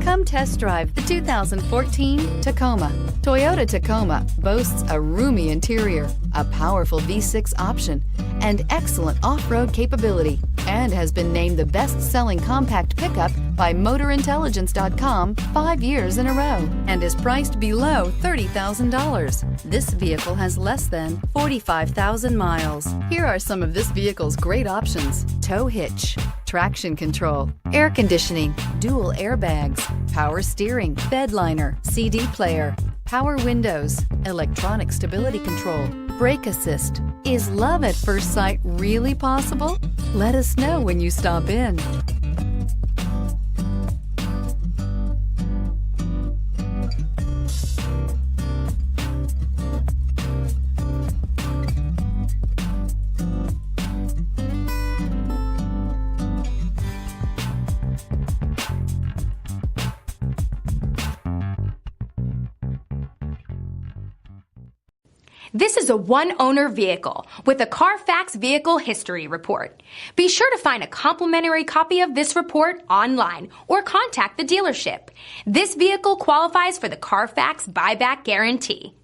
Come test drive the 2014 Tacoma. Toyota Tacoma boasts a roomy interior, a powerful V6 option, and excellent off-road capability, and has been named the best-selling compact pickup by MotorIntelligence.com 5 years in a row, and is priced below $30,000. This vehicle has less than 45,000 miles. Here are some of this vehicle's great options: tow hitch, traction control, air conditioning, dual airbags, power steering, bed liner, CD player, power windows, electronic stability control, brake assist. Is love at first sight really possible? Let us know when you stop in. This is a one-owner vehicle with a Carfax Vehicle History Report. Be sure to find a complimentary copy of this report online or contact the dealership. This vehicle qualifies for the Carfax Buyback Guarantee.